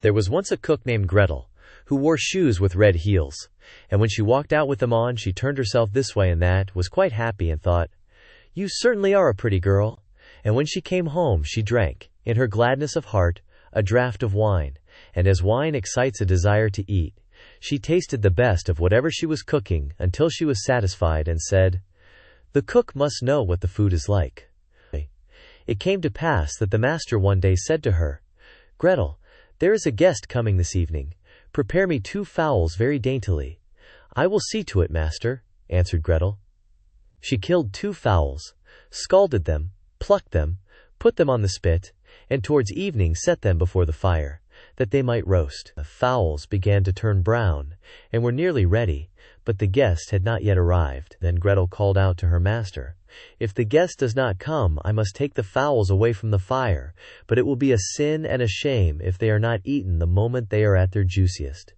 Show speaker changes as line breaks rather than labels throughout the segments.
There was once a cook named Gretel, who wore shoes with red heels, and when she walked out with them on, she turned herself this way and that, was quite happy, and thought, "You certainly are a pretty girl." And when she came home, she drank, in her gladness of heart, a draught of wine, and as wine excites a desire to eat, she tasted the best of whatever she was cooking until she was satisfied and said, "The cook must know what the food is like." It came to pass that the master one day said to her, "Gretel, there is a guest coming this evening. Prepare me 2 fowls very daintily." "I will see to it, master," answered Gretel. She killed 2 fowls, scalded them, plucked them, put them on the spit, and towards evening set them before the fire, that they might roast. The fowls began to turn brown, and were nearly ready, but the guest had not yet arrived. Then Gretel called out to her master, "If the guest does not come, I must take the fowls away from the fire, but it will be a sin and a shame if they are not eaten the moment they are at their juiciest."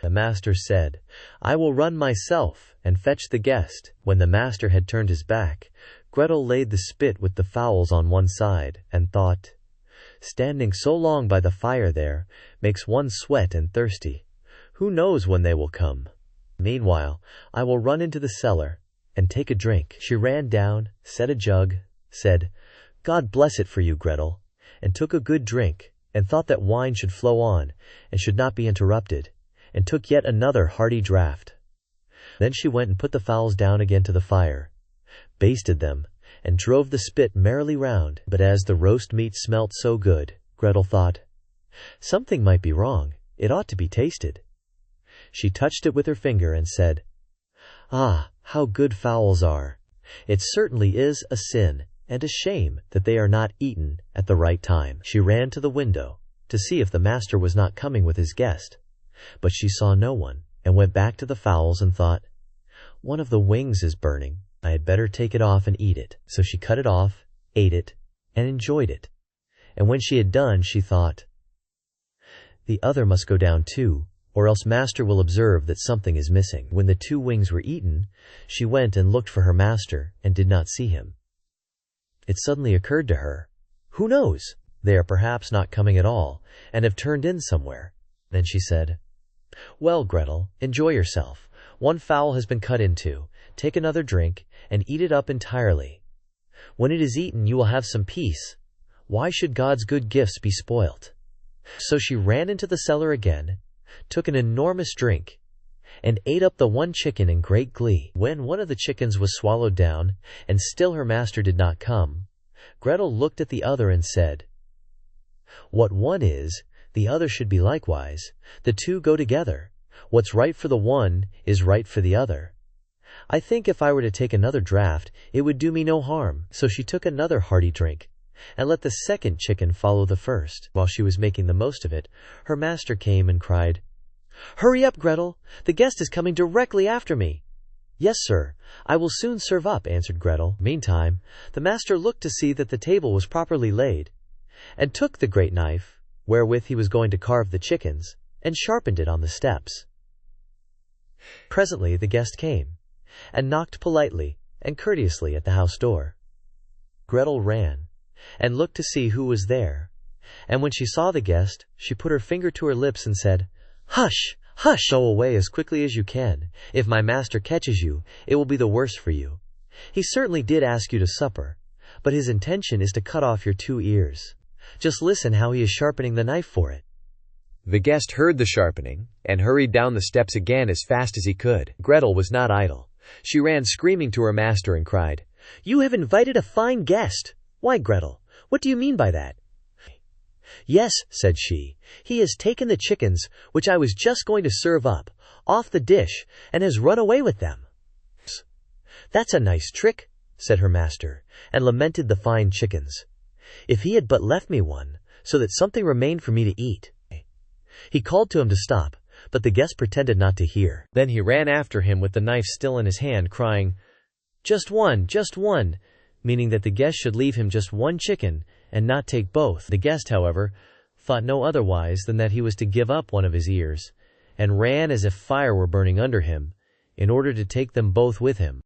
The master said, "I will run myself, and fetch the guest." When the master had turned his back, Gretel laid the spit with the fowls on one side, and thought, "Standing so long by the fire there makes one sweat and thirsty. Who knows when they will come? Meanwhile, I will run into the cellar and take a drink." She ran down, set a jug, said, "God bless it for you, Gretel," and took a good drink, and thought that wine should flow on, and should not be interrupted, and took yet another hearty draught. Then she went and put the fowls down again to the fire, basted them, and drove the spit merrily round. But as the roast meat smelt so good, Gretel thought, "Something might be wrong, it ought to be tasted." She touched it with her finger and said, "Ah, how good fowls are! It certainly is a sin and a shame that they are not eaten at the right time." She ran to the window to see if the master was not coming with his guest, but she saw no one, and went back to the fowls and thought, "One of the wings is burning. I had better take it off and eat it." So she cut it off, ate it, and enjoyed it. And when she had done, she thought, "The other must go down too, or else master will observe that something is missing." When the 2 wings were eaten, she went and looked for her master, and did not see him. It suddenly occurred to her, "Who knows? They are perhaps not coming at all, and have turned in somewhere." Then she said, "Well, Gretel, enjoy yourself. 1 fowl has been cut in 2. Take another drink, and eat it up entirely. When it is eaten, you will have some peace. Why should God's good gifts be spoilt?" So she ran into the cellar again, took an enormous drink, and ate up the 1 chicken in great glee. When one of the chickens was swallowed down, and still her master did not come, Gretel looked at the other and said, "What one is, the other should be likewise. The 2 go together. What's right for the one is right for the other. I think if I were to take another draught, it would do me no harm." So she took another hearty drink, and let the second chicken follow the first. While she was making the most of it, her master came and cried, "Hurry up, Gretel! The guest is coming directly after me." "Yes, sir, I will soon serve up," answered Gretel. Meantime, the master looked to see that the table was properly laid, and took the great knife, wherewith he was going to carve the chickens, and sharpened it on the steps. Presently the guest came, and knocked politely and courteously at the house door. Gretel ran, and looked to see who was there, and when she saw the guest, she put her finger to her lips and said, "Hush, hush! Go away as quickly as you can. If my master catches you, it will be the worse for you. He certainly did ask you to supper, but his intention is to cut off your 2 ears. Just listen how he is sharpening the knife for it."
The guest heard the sharpening, and hurried down the steps again as fast as he could. Gretel was not idle. She ran screaming to her master and cried,
"You have invited a fine guest." "Why, Gretel, what do you mean by that?" "Yes," said she, "he has taken the chickens, which I was just going to serve up, off the dish, and has run away with them." "That's a nice trick," said her master, and lamented the fine chickens. "If he had but left me one, so that something remained for me to eat." He called to him to stop, but the guest pretended not to hear. Then he ran after him with the knife still in his hand, crying, just one," meaning that the guest should leave him just 1 chicken, and not take both. The guest, however, thought no otherwise than that he was to give up one of his ears, and ran as if fire were burning under him, in order to take them both with him.